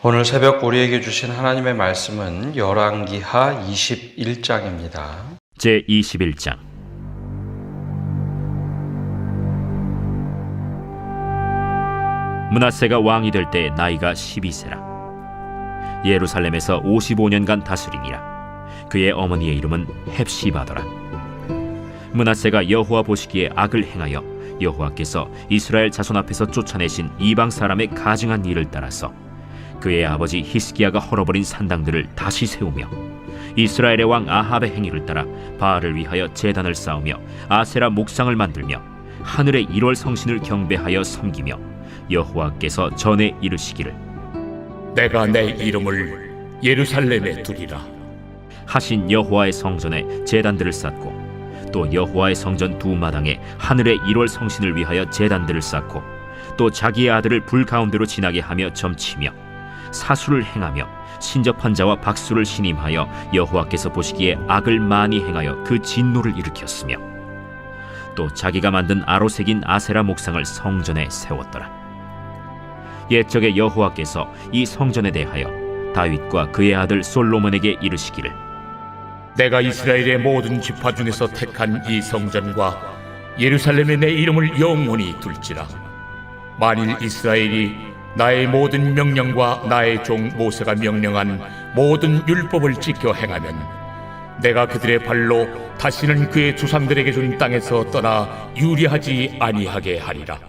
오늘 새벽 우리에게 주신 하나님의 말씀은 열왕기하 21장입니다. 제21장. 므낫세가 왕이 될 때 나이가 12세라. 예루살렘에서 55년간 다스리니라. 그의 어머니의 이름은 헵시바더라. 므낫세가 여호와 보시기에 악을 행하여 여호와께서 이스라엘 자손 앞에서 쫓아내신 이방 사람의 가증한 일을 따라서 그의 아버지 히스기야가 헐어버린 산당들을 다시 세우며 이스라엘의 왕 아합의 행위를 따라 바알을 위하여 제단을 쌓으며 아세라 목상을 만들며 하늘의 1월 성신을 경배하여 섬기며 여호와께서 전에 이르시기를 내가 내 이름을 예루살렘에 두리라 하신 여호와의 성전에 제단들을 쌓고 또 여호와의 성전 두 마당에 하늘의 1월 성신을 위하여 제단들을 쌓고 또 자기의 아들을 불 가운데로 지나게 하며 점치며 사수를 행하며 신접한 자와 박수를 신임하여 여호와께서 보시기에 악을 많이 행하여 그 진노를 일으켰으며 또 자기가 만든 아로 새긴 아세라 목상을 성전에 세웠더라. 옛적에 여호와께서 이 성전에 대하여 다윗과 그의 아들 솔로몬에게 이르시기를 내가 이스라엘의 모든 지파 중에서 택한 이 성전과 예루살렘에 내 이름을 영원히 둘지라. 만일 이스라엘이 나의 모든 명령과 나의 종 모세가 명령한 모든 율법을 지켜 행하면 내가 그들의 발로 다시는 그의 조상들에게 준 땅에서 떠나 유리하지 아니하게 하리라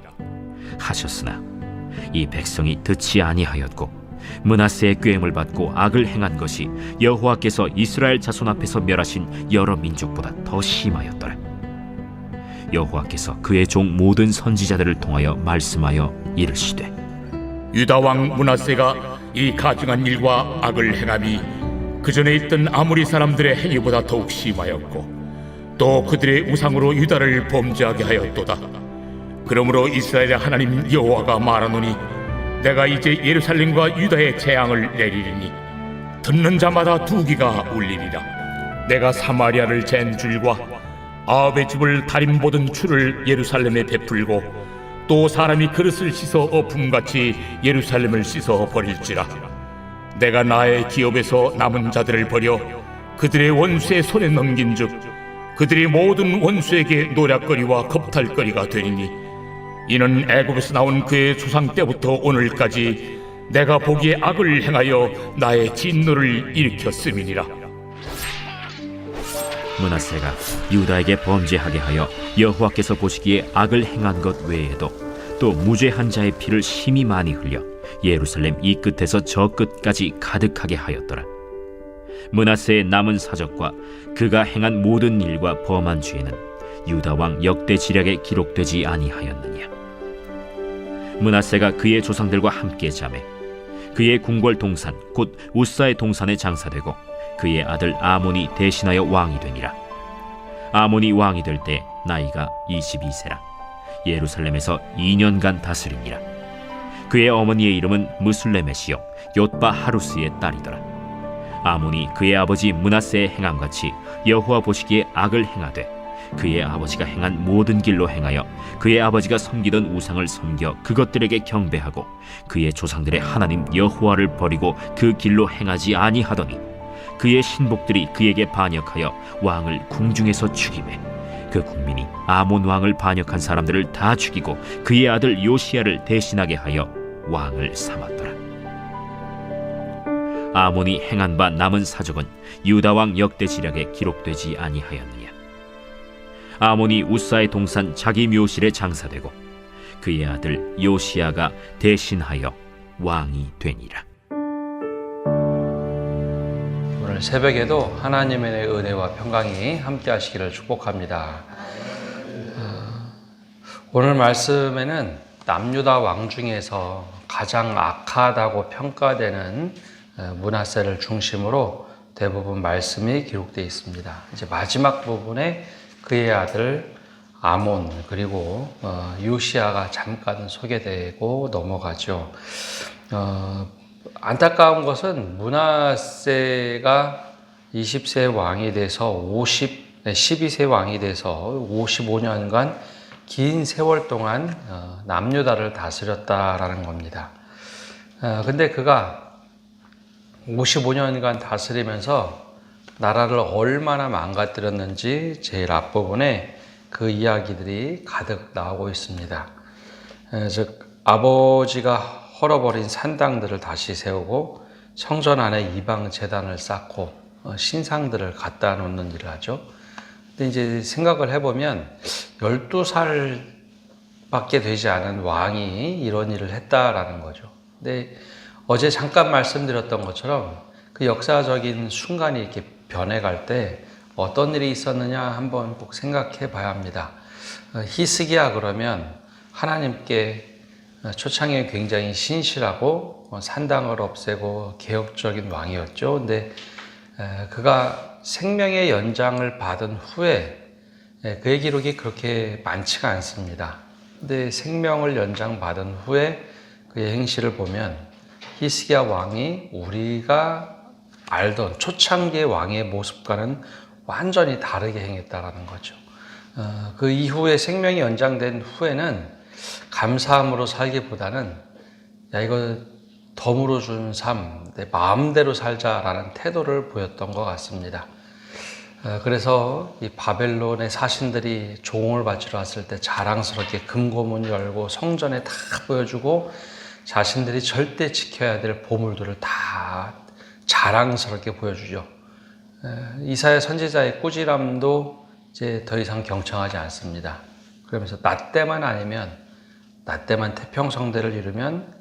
하셨으나 이 백성이 듣지 아니하였고 므낫세의 꾀임을 받고 악을 행한 것이 여호와께서 이스라엘 자손 앞에서 멸하신 여러 민족보다 더 심하였더라. 여호와께서 그의 종 모든 선지자들을 통하여 말씀하여 이르시되 유다 왕 므낫세가 이 가증한 일과 악을 행함이 그 전에 있던 아모리 사람들의 행위보다 더욱 심하였고 또 그들의 우상으로 유다를 범죄하게 하였도다. 그러므로 이스라엘의 하나님 여호와가 말하노니 내가 이제 예루살렘과 유다의 재앙을 내리리니 듣는 자마다 두기가 울리리라. 내가 사마리아를 잰 줄과 아합의 집을 다림 보던 줄을 예루살렘에 베풀고 또 사람이 그릇을 씻어 엎음같이 예루살렘을 씻어 버릴지라. 내가 나의 기업에서 남은 자들을 버려 그들의 원수의 손에 넘긴즉 그들이 모든 원수에게 노략거리와 겁탈거리가 되리니 이는 애굽에서 나온 그의 조상 때부터 오늘까지 내가 보기에 악을 행하여 나의 진노를 일으켰음이니라. 므낫세가 유다에게 범죄하게 하여 여호와께서 보시기에 악을 행한 것 외에도 또 무죄한 자의 피를 심히 많이 흘려 예루살렘 이 끝에서 저 끝까지 가득하게 하였더라. 므낫세의 남은 사적과 그가 행한 모든 일과 범한 죄는 유다 왕 역대 지략에 기록되지 아니하였느냐. 므낫세가 그의 조상들과 함께 자매 그의 궁궐 동산 곧 우사의 동산에 장사되고 그의 아들 아몬이 대신하여 왕이 되니라. 아몬이 왕이 될 때 나이가 22세라. 예루살렘에서 2년간 다스리니라. 그의 어머니의 이름은 무술레메시요 옅바 하루스의 딸이더라. 아몬이 그의 아버지 므낫세의 행함같이 여호와 보시기에 악을 행하되 그의 아버지가 행한 모든 길로 행하여 그의 아버지가 섬기던 우상을 섬겨 그것들에게 경배하고 그의 조상들의 하나님 여호와를 버리고 그 길로 행하지 아니하더니 그의 신복들이 그에게 반역하여 왕을 궁중에서 죽이매 그 국민이 아몬 왕을 반역한 사람들을 다 죽이고 그의 아들 요시야를 대신하게 하여 왕을 삼았더라. 아몬이 행한 바 남은 사적은 유다 왕 역대 지략에 기록되지 아니하였느냐. 아몬이 우사의 동산 자기 묘실에 장사되고 그의 아들 요시야가 대신하여 왕이 되니라. 오늘 새벽에도 하나님의 은혜와 평강이 함께 하시기를 축복합니다. 오늘 말씀에는 남유다 왕 중에서 가장 악하다고 평가되는 므낫세를 중심으로 대부분 말씀이 기록되어 있습니다. 이제 마지막 부분에 그의 아들 아몬 그리고 요시야가 잠깐 소개되고 넘어가죠. 안타까운 것은 므낫세가 20세 왕이 돼서 12세 왕이 돼서 55년간 긴 세월 동안 남유다를 다스렸다라는 겁니다. 근데 그가 55년간 다스리면서 나라를 얼마나 망가뜨렸는지 제일 앞부분에 그 이야기들이 가득 나오고 있습니다. 즉 아버지가 헐어버린 산당들을 다시 세우고 성전 안에 이방 제단을 쌓고 신상들을 갖다 놓는 일을 하죠. 근데 이제 생각을 해보면 12살밖에 되지 않은 왕이 이런 일을 했다라는 거죠. 근데 어제 잠깐 말씀드렸던 것처럼 그 역사적인 순간이 이렇게 변해갈 때 어떤 일이 있었느냐 한번 꼭 생각해 봐야 합니다. 히스기야 그러면 하나님께 초창에 굉장히 신실하고 산당을 없애고 개혁적인 왕이었죠. 근데 그가 생명의 연장을 받은 후에 그의 기록이 그렇게 많지가 않습니다. 근데 생명을 연장받은 후에 그의 행실을 보면 히스기야 왕이 우리가 알던 초창기의 왕의 모습과는 완전히 다르게 행했다라는 거죠. 그 이후에 생명이 연장된 후에는 감사함으로 살기보다는 야 이거 덤으로 준 삶, 내 마음대로 살자라는 태도를 보였던 것 같습니다. 그래서 이 바벨론의 사신들이 종을 바치러 왔을 때 자랑스럽게 금고문 열고 성전에 다 보여주고 자신들이 절대 지켜야 될 보물들을 다 자랑스럽게 보여주죠. 이사야 선지자의 꾸지람도 이제 더 이상 경청하지 않습니다. 그러면서 나 때만 아니면, 나 때만 태평성대를 이루면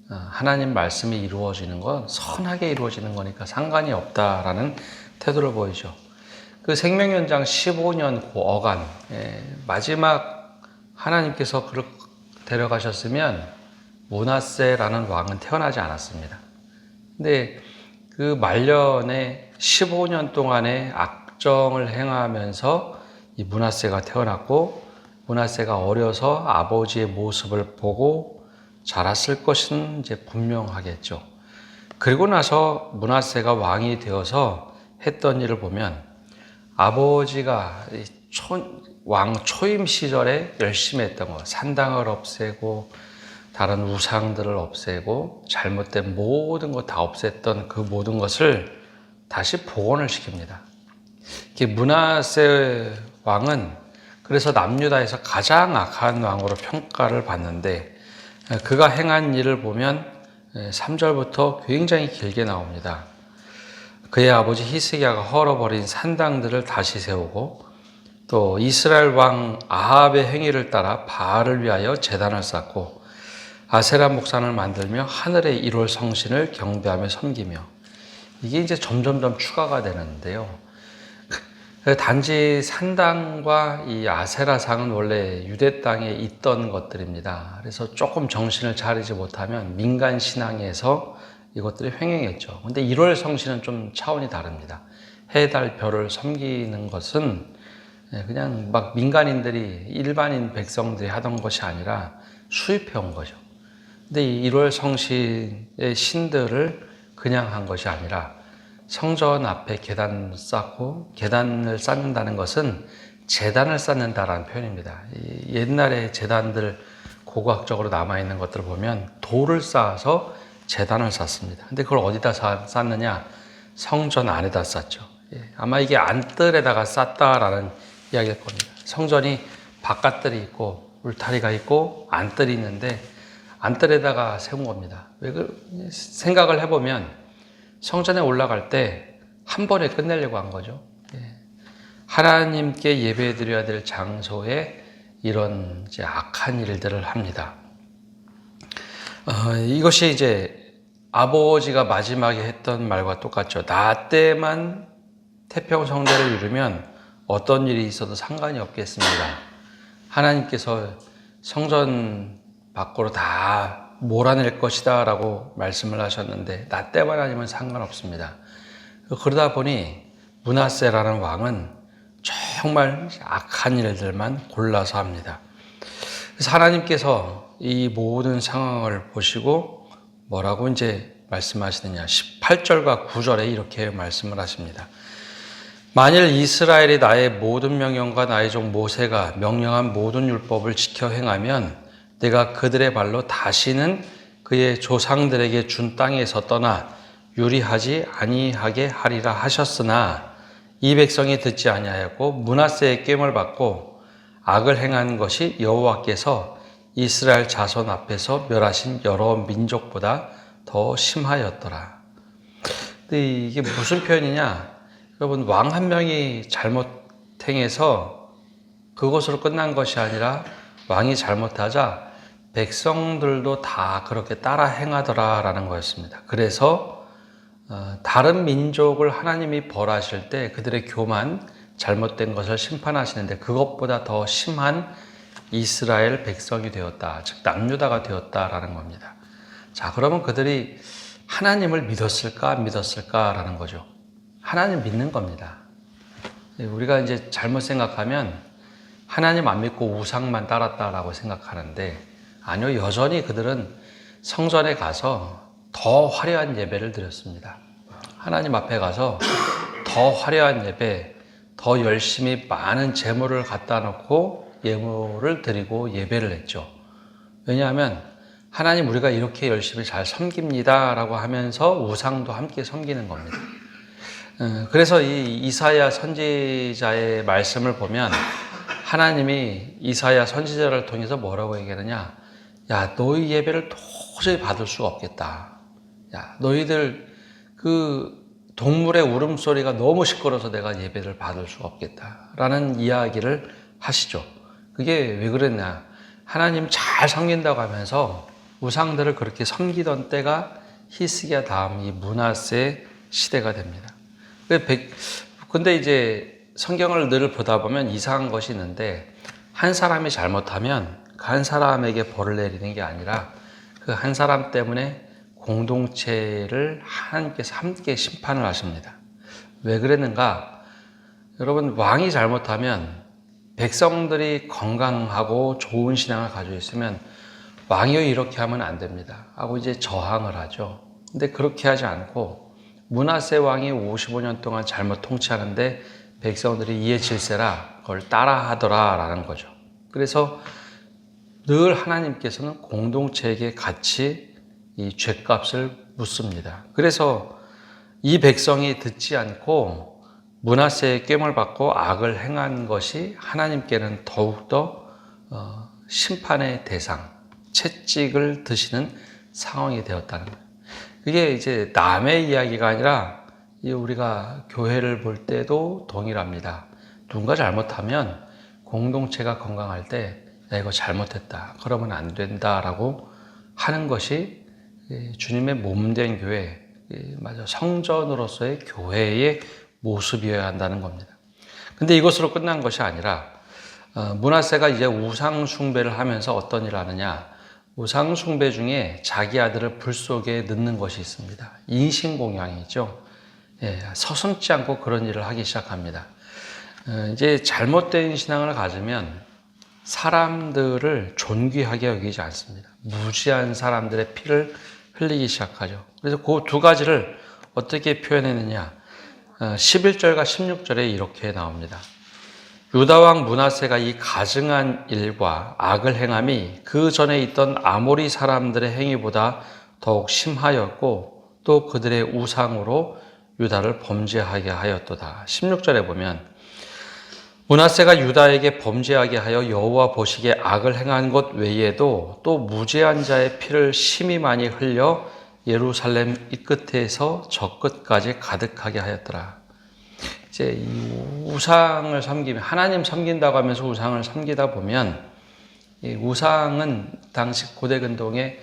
하나님 말씀이 이루어지는 건 선하게 이루어지는 거니까 상관이 없다라는 태도를 보이죠. 그 생명연장 15년 그 어간, 마지막 하나님께서 그를 데려가셨으면 므낫세라는 왕은 태어나지 않았습니다. 근데 그 말년에 15년 동안의 악정을 행하면서 이 므낫세가 태어났고, 므낫세가 어려서 아버지의 모습을 보고 자랐을 것은 이제 분명하겠죠. 그리고 나서 므낫세가 왕이 되어서 했던 일을 보면 아버지가 왕 초임 시절에 열심히 했던 거, 산당을 없애고 다른 우상들을 없애고 잘못된 모든 것 다 없앴던 그 모든 것을 다시 복원을 시킵니다. 므낫세 왕은 그래서 남유다에서 가장 악한 왕으로 평가를 받는데 그가 행한 일을 보면 3절부터 굉장히 길게 나옵니다. 그의 아버지 히스기야가 헐어버린 산당들을 다시 세우고 또 이스라엘 왕 아합의 행위를 따라 바알을 위하여 제단을 쌓고 아세라 목산을 만들며 하늘의 1월 성신을 경배하며 섬기며, 이게 이제 점점점 추가가 되는데요. 단지 산당과 이 아세라상은 원래 유대 땅에 있던 것들입니다. 그래서 조금 정신을 차리지 못하면 민간 신앙에서 이것들이 횡행했죠. 근데 1월 성신은 좀 차원이 다릅니다. 해, 달, 별을 섬기는 것은 그냥 막 민간인들이, 일반인 백성들이 하던 것이 아니라 수입해온 거죠. 근데 이 1월 성신의 신들을 그냥 한 것이 아니라 성전 앞에 계단을 쌓고, 계단을 쌓는다는 것은 제단을 쌓는다라는 표현입니다. 옛날에 제단들 고고학적으로 남아있는 것들을 보면 돌을 쌓아서 제단을 쌓습니다. 근데 그걸 어디다 쌓느냐? 성전 안에다 쌓죠. 아마 이게 안뜰에다가 쌓다라는 이야기일 겁니다. 성전이 바깥뜰이 있고 울타리가 있고 안뜰이 있는데 안뜰에다가 세운 겁니다. 왜 생각을 해보면 성전에 올라갈 때 한 번에 끝내려고 한 거죠. 하나님께 예배드려야 될 장소에 이런 이제 악한 일들을 합니다. 이것이 이제 아버지가 마지막에 했던 말과 똑같죠. 나 때만 태평성대를 이루면 어떤 일이 있어도 상관이 없겠습니다. 하나님께서 성전 밖으로 다 몰아낼 것이다 라고 말씀을 하셨는데 나 때만 아니면 상관없습니다. 그러다 보니 므낫세라는 왕은 정말 악한 일들만 골라서 합니다. 그래서 하나님께서 이 모든 상황을 보시고 뭐라고 이제 말씀하시느냐, 18절과 9절에 이렇게 말씀을 하십니다. 만일 이스라엘이 나의 모든 명령과 나의 종 모세가 명령한 모든 율법을 지켜 행하면 내가 그들의 발로 다시는 그의 조상들에게 준 땅에서 떠나 유리하지 아니하게 하리라 하셨으나 이 백성이 듣지 아니하였고 므낫세의 깸을 받고 악을 행한 것이 여호와께서 이스라엘 자손 앞에서 멸하신 여러 민족보다 더 심하였더라. 근데 이게 무슨 표현이냐? 여러분, 왕 한 명이 잘못 행해서 그것으로 끝난 것이 아니라 왕이 잘못하자 백성들도 다 그렇게 따라 행하더라라는 거였습니다. 그래서 다른 민족을 하나님이 벌하실 때 그들의 교만, 잘못된 것을 심판하시는데 그것보다 더 심한 이스라엘 백성이 되었다. 즉 남유다가 되었다라는 겁니다. 자, 그러면 그들이 하나님을 믿었을까 안 믿었을까라는 거죠. 하나님 믿는 겁니다. 우리가 이제 잘못 생각하면 하나님 안 믿고 우상만 따랐다라고 생각하는데 아니요, 여전히 그들은 성전에 가서 더 화려한 예배를 드렸습니다. 하나님 앞에 가서 더 화려한 예배, 더 열심히 많은 제물을 갖다 놓고 예물을 드리고 예배를 했죠. 왜냐하면 하나님 우리가 이렇게 열심히 잘 섬깁니다 라고 하면서 우상도 함께 섬기는 겁니다. 그래서 이 이사야 선지자의 말씀을 보면 하나님이 이사야 선지자를 통해서 뭐라고 얘기하느냐? 야, 너희 예배를 도저히 받을 수가 없겠다. 야, 너희들 그 동물의 울음소리가 너무 시끄러워서 내가 예배를 받을 수가 없겠다. 라는 이야기를 하시죠. 그게 왜 그랬냐? 하나님 잘 섬긴다고 하면서 우상들을 그렇게 섬기던 때가 히스기야 다음 이 므낫세 시대가 됩니다. 근데 이제 성경을 늘 보다 보면 이상한 것이 있는데 한 사람이 잘못하면 그 한 사람에게 벌을 내리는 게 아니라 그 한 사람 때문에 공동체를 하나님께서 함께 심판을 하십니다. 왜 그랬는가? 여러분, 왕이 잘못하면 백성들이 건강하고 좋은 신앙을 가지고 있으면 왕이 이렇게 하면 안 됩니다 하고 이제 저항을 하죠. 근데 그렇게 하지 않고 므낫세 왕이 55년 동안 잘못 통치하는데 백성들이 이에 질세라 그걸 따라 하더라라는 거죠. 그래서 늘 하나님께서는 공동체에게 같이 이 죄값을 묻습니다. 그래서 이 백성이 듣지 않고 므낫세의 깸을 받고 악을 행한 것이 하나님께는 더욱더 심판의 대상, 채찍을 드시는 상황이 되었다는 거예요. 그게 이제 남의 이야기가 아니라 우리가 교회를 볼 때도 동일합니다. 누군가 잘못하면 공동체가 건강할 때 야, 이거 잘못했다. 그러면 안 된다라고 하는 것이 주님의 몸된 교회, 맞아, 성전으로서의 교회의 모습이어야 한다는 겁니다. 근데 이것으로 끝난 것이 아니라 므낫세가 이제 우상 숭배를 하면서 어떤 일을 하느냐? 우상 숭배 중에 자기 아들을 불 속에 넣는 것이 있습니다. 인신공양이죠. 예, 서슴지 않고 그런 일을 하기 시작합니다. 이제 잘못된 신앙을 가지면 사람들을 존귀하게 여기지 않습니다. 무지한 사람들의 피를 흘리기 시작하죠. 그래서 그 두 가지를 어떻게 표현했느냐? 11절과 16절에 이렇게 나옵니다. 유다왕 므낫세가 이 가증한 일과 악을 행함이 그 전에 있던 아모리 사람들의 행위보다 더욱 심하였고 또 그들의 우상으로 유다를 범죄하게 하였도다. 16절에 보면 므낫세가 유다에게 범죄하게 하여 여호와 보시기에 악을 행한 것 외에도 또 무죄한 자의 피를 심히 많이 흘려 예루살렘 이 끝에서 저 끝까지 가득하게 하였더라. 이제 이 우상을 섬기면 하나님 섬긴다고 하면서 우상을 섬기다 보면 이 우상은 당시 고대 근동에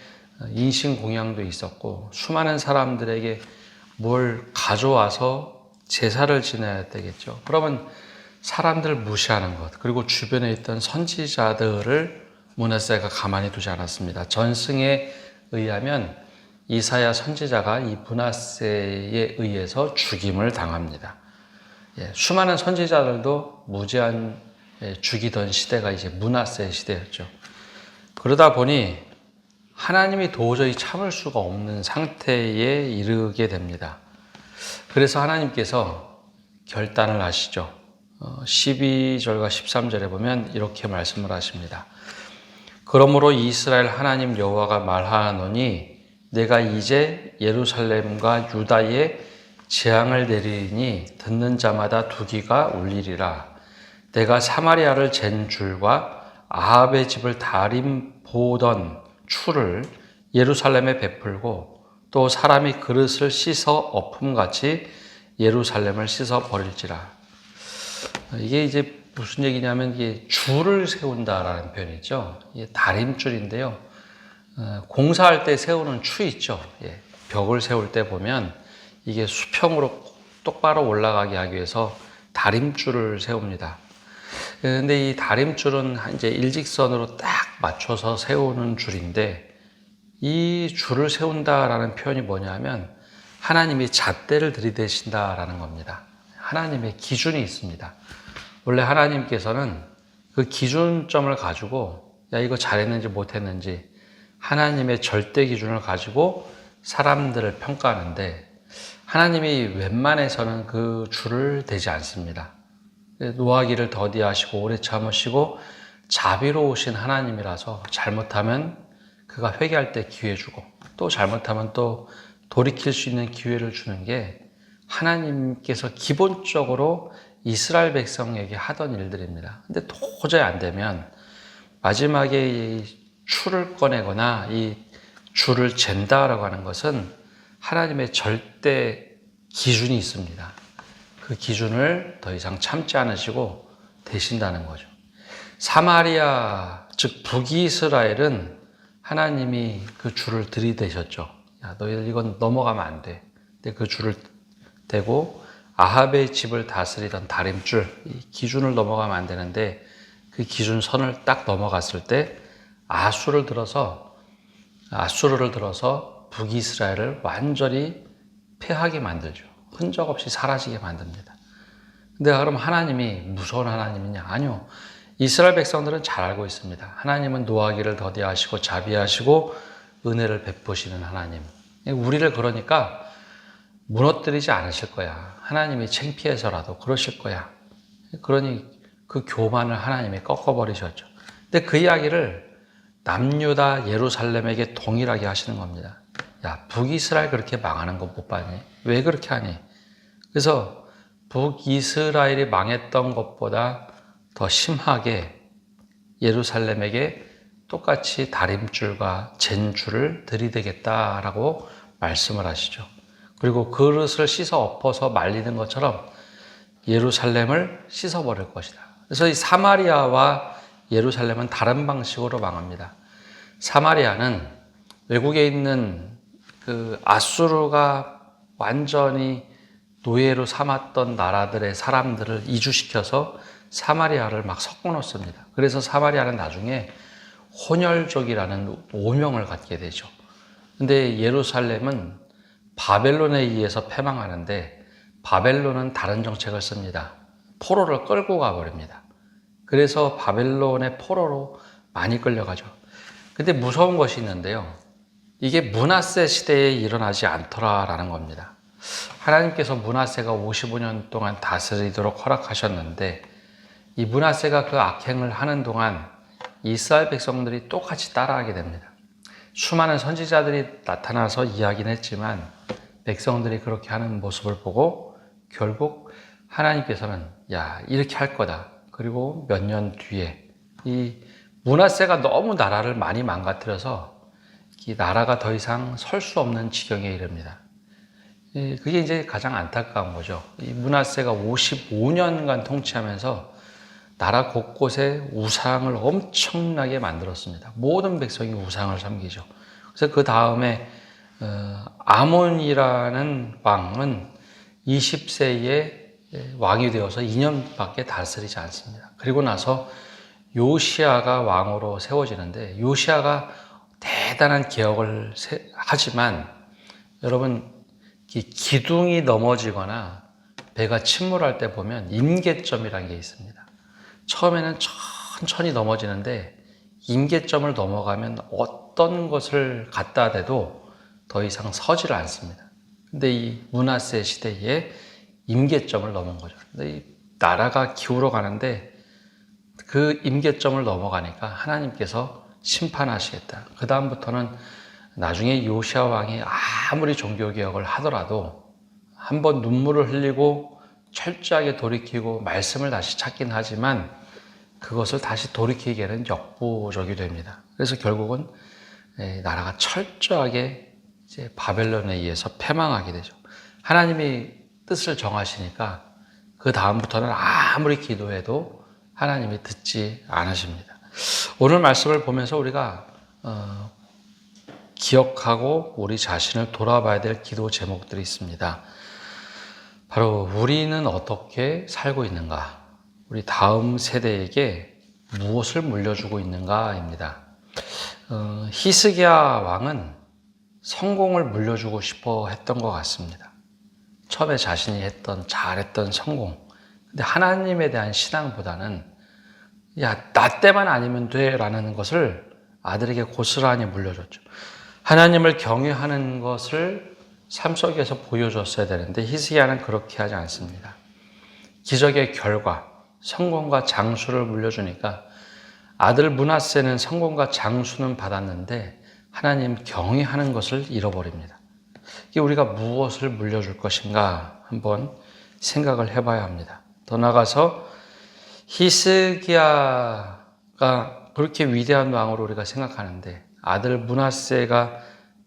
인신공양도 있었고 수많은 사람들에게 뭘 가져와서 제사를 지내야 되겠죠. 그러면 사람들을 무시하는 것, 그리고 주변에 있던 선지자들을 므낫세가 가만히 두지 않았습니다. 전승에 의하면 이사야 선지자가 이 므낫세에 의해서 죽임을 당합니다. 수많은 선지자들도 무제한 죽이던 시대가 이제 므낫세 시대였죠. 그러다 보니 하나님이 도저히 참을 수가 없는 상태에 이르게 됩니다. 그래서 하나님께서 결단을 하시죠. 12절과 13절에 보면 이렇게 말씀을 하십니다. 그러므로 이스라엘 하나님 여호와가 말하노니 내가 이제 예루살렘과 유다에 재앙을 내리니 듣는 자마다 두기가 울리리라. 내가 사마리아를 잰 줄과 아합의 집을 다림 보던 추를 예루살렘에 베풀고 또 사람이 그릇을 씻어 엎음같이 예루살렘을 씻어 버릴지라. 이게 이제 무슨 얘기냐면 이게 줄을 세운다라는 표현이죠. 이게 다림줄인데요. 공사할 때 세우는 추 있죠. 예, 벽을 세울 때 보면 이게 수평으로 똑바로 올라가게 하기 위해서 다림줄을 세웁니다. 근데 이 다림줄은 이제 일직선으로 딱 맞춰서 세우는 줄인데 이 줄을 세운다라는 표현이 뭐냐면 하나님이 잣대를 들이대신다라는 겁니다. 하나님의 기준이 있습니다. 원래 하나님께서는 그 기준점을 가지고 야 이거 잘했는지 못했는지 하나님의 절대 기준을 가지고 사람들을 평가하는데 하나님이 웬만해서는 그 줄을 대지 않습니다. 노하기를 더디하시고 오래 참으시고 자비로우신 하나님이라서 잘못하면 그가 회개할 때 기회 주고 또 잘못하면 또 돌이킬 수 있는 기회를 주는 게 하나님께서 기본적으로 이스라엘 백성에게 하던 일들입니다. 근데 도저히 안 되면 마지막에 이 추를 꺼내거나 이 줄을 잰다라고 하는 것은 하나님의 절대 기준이 있습니다. 그 기준을 더 이상 참지 않으시고 되신다는 거죠. 사마리아, 즉 북이스라엘은 하나님이 그 줄을 들이대셨죠. 야, 너희들 이건 넘어가면 안 돼. 근데 그 줄을 대고 아합의 집을 다스리던 다림줄, 이 기준을 넘어가면 안 되는데 그 기준선을 딱 넘어갔을 때 아수르를 들어서 북이스라엘을 완전히 패하게 만들죠. 흔적 없이 사라지게 만듭니다. 근데 그럼 하나님이 무서운 하나님이냐? 아니요. 이스라엘 백성들은 잘 알고 있습니다. 하나님은 노하기를 더디하시고 자비하시고 은혜를 베푸시는 하나님. 우리를 그러니까 무너뜨리지 않으실 거야. 하나님이 창피해서라도 그러실 거야. 그러니 그 교만을 하나님이 꺾어버리셨죠. 근데 그 이야기를 남유다 예루살렘에게 동일하게 하시는 겁니다. 야, 북이스라엘 그렇게 망하는 거 못 봤니? 왜 그렇게 하니? 그래서 북이스라엘이 망했던 것보다 더 심하게 예루살렘에게 똑같이 다림줄과 젠줄을 들이대겠다라고 말씀을 하시죠. 그리고 그릇을 씻어 엎어서 말리는 것처럼 예루살렘을 씻어버릴 것이다. 그래서 이 사마리아와 예루살렘은 다른 방식으로 망합니다. 사마리아는 외국에 있는 그 아수르가 완전히 노예로 삼았던 나라들의 사람들을 이주시켜서 사마리아를 막 섞어 놓습니다. 그래서 사마리아는 나중에 혼혈족이라는 오명을 갖게 되죠. 근데 예루살렘은 바벨론에 의해서 패망하는데 바벨론은 다른 정책을 씁니다. 포로를 끌고 가버립니다. 그래서 바벨론의 포로로 많이 끌려가죠. 근데 무서운 것이 있는데요. 이게 므낫세 시대에 일어나지 않더라라는 겁니다. 하나님께서 므낫세가 55년 동안 다스리도록 허락하셨는데 이 므낫세가 그 악행을 하는 동안 이스라엘 백성들이 똑같이 따라하게 됩니다. 수많은 선지자들이 나타나서 이야기는 했지만 백성들이 그렇게 하는 모습을 보고 결국 하나님께서는 야 이렇게 할 거다. 그리고 몇 년 뒤에 이 므낫세가 너무 나라를 많이 망가뜨려서 이 나라가 더 이상 설 수 없는 지경에 이릅니다. 그게 이제 가장 안타까운 거죠. 이 므낫세가 55년간 통치하면서 나라 곳곳에 우상을 엄청나게 만들었습니다. 모든 백성이 우상을 섬기죠. 그래서 그 다음에 아몬이라는 왕은 20세에 왕이 되어서 2년밖에 다스리지 않습니다. 그리고 나서 요시아가 왕으로 세워지는데 요시아가 대단한 개혁을 하지만 여러분 기둥이 넘어지거나 배가 침몰할 때 보면 임계점이라는 게 있습니다. 처음에는 천천히 넘어지는데 임계점을 넘어가면 어떤 것을 갖다 대도 더 이상 서지를 않습니다. 근데 이 므낫세 시대에 임계점을 넘은 거죠. 근데 이 나라가 기울어 가는데 그 임계점을 넘어가니까 하나님께서 심판하시겠다. 그 다음부터는 나중에 요시아 왕이 아무리 종교개혁을 하더라도 한번 눈물을 흘리고 철저하게 돌이키고 말씀을 다시 찾긴 하지만 그것을 다시 돌이키기에는 역부족이 됩니다. 그래서 결국은 나라가 철저하게 이제 바벨론에 의해서 패망하게 되죠. 하나님이 뜻을 정하시니까 그 다음부터는 아무리 기도해도 하나님이 듣지 않으십니다. 오늘 말씀을 보면서 우리가 기억하고 우리 자신을 돌아봐야 될 기도 제목들이 있습니다. 바로 우리는 어떻게 살고 있는가? 우리 다음 세대에게 무엇을 물려주고 있는가입니다. 히스기야 왕은 성공을 물려주고 싶어 했던 것 같습니다. 처음에 자신이 잘했던 성공. 근데 하나님에 대한 신앙보다는 야, 나 때만 아니면 돼 라는 것을 아들에게 고스란히 물려줬죠. 하나님을 경외하는 것을 삶 속에서 보여줬어야 되는데 히스기야는 그렇게 하지 않습니다. 기적의 결과, 성공과 장수를 물려주니까 아들 므낫세는 성공과 장수는 받았는데 하나님 경외하는 것을 잃어버립니다. 이게 우리가 무엇을 물려줄 것인가 한번 생각을 해봐야 합니다. 더 나아가서 히스기야가 그렇게 위대한 왕으로 우리가 생각하는데 아들 므낫세가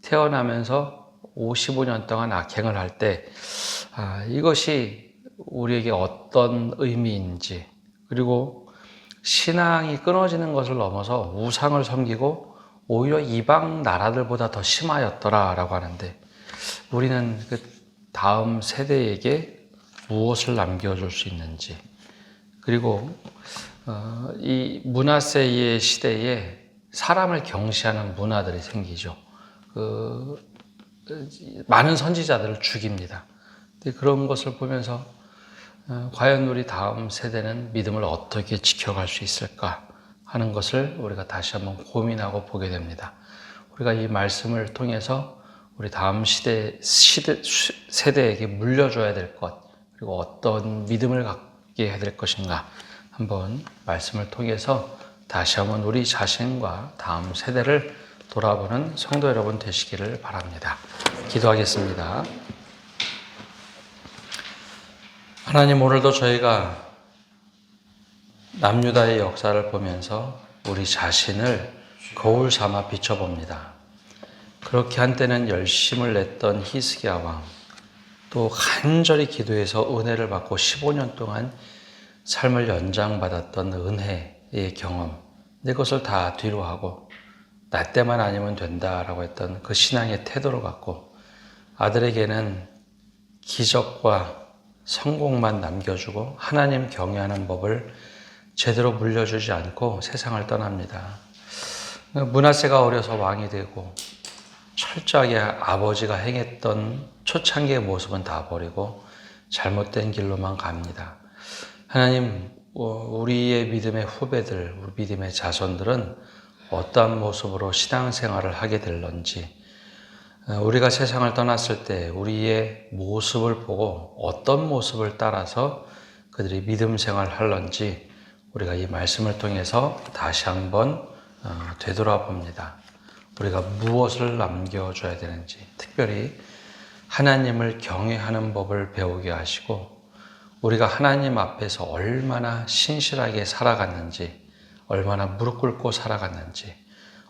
태어나면서 55년 동안 악행을 할 때 이것이 우리에게 어떤 의미인지, 그리고 신앙이 끊어지는 것을 넘어서 우상을 섬기고 오히려 이방 나라들보다 더 심하였더라라고 하는데 우리는 그 다음 세대에게 무엇을 남겨줄 수 있는지, 그리고 이 므낫세의 시대에 사람을 경시하는 문화들이 생기죠. 많은 선지자들을 죽입니다. 그런 것을 보면서 과연 우리 다음 세대는 믿음을 어떻게 지켜갈 수 있을까 하는 것을 우리가 다시 한번 고민하고 보게 됩니다. 우리가 이 말씀을 통해서 우리 다음 세대에게 물려줘야 될 것, 그리고 어떤 믿음을 갖게 해야 될 것인가 한번 말씀을 통해서 다시 한번 우리 자신과 다음 세대를 돌아보는 성도 여러분 되시기를 바랍니다. 기도하겠습니다. 하나님, 오늘도 저희가 남유다의 역사를 보면서 우리 자신을 거울 삼아 비춰봅니다. 그렇게 한때는 열심을 냈던 히스기야 왕, 또 간절히 기도해서 은혜를 받고 15년 동안 삶을 연장받았던 은혜의 경험, 내 것을 다 뒤로 하고 나 때만 아니면 된다라고 했던 그 신앙의 태도를 갖고 아들에게는 기적과 성공만 남겨주고 하나님 경외하는 법을 제대로 물려주지 않고 세상을 떠납니다. 므낫세가 어려서 왕이 되고 철저하게 아버지가 행했던 초창기의 모습은 다 버리고 잘못된 길로만 갑니다. 하나님, 우리의 믿음의 후배들, 우리 믿음의 자손들은 어떠한 모습으로 신앙생활을 하게 될런지, 우리가 세상을 떠났을 때 우리의 모습을 보고 어떤 모습을 따라서 그들이 믿음 생활을 할런지 우리가 이 말씀을 통해서 다시 한번 되돌아봅니다. 우리가 무엇을 남겨줘야 되는지, 특별히 하나님을 경외하는 법을 배우게 하시고 우리가 하나님 앞에서 얼마나 신실하게 살아갔는지, 얼마나 무릎 꿇고 살아갔는지,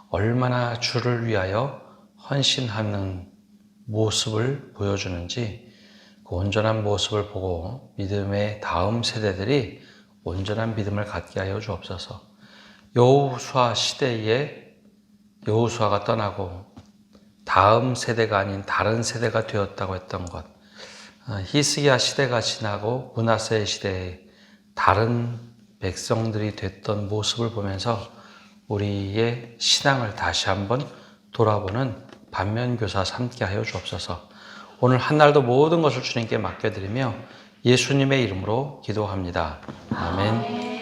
얼마나 주를 위하여 헌신하는 모습을 보여주는지 그 온전한 모습을 보고 믿음의 다음 세대들이 온전한 믿음을 갖게 하여 주옵소서. 여호수아 시대에 여호수아가 떠나고 다음 세대가 아닌 다른 세대가 되었다고 했던 것, 히스기야 시대가 지나고 므낫세 시대에 다른 백성들이 됐던 모습을 보면서 우리의 신앙을 다시 한번 돌아보는 반면교사 삼게 하여 주옵소서. 오늘 한날도 모든 것을 주님께 맡겨드리며 예수님의 이름으로 기도합니다. 아멘.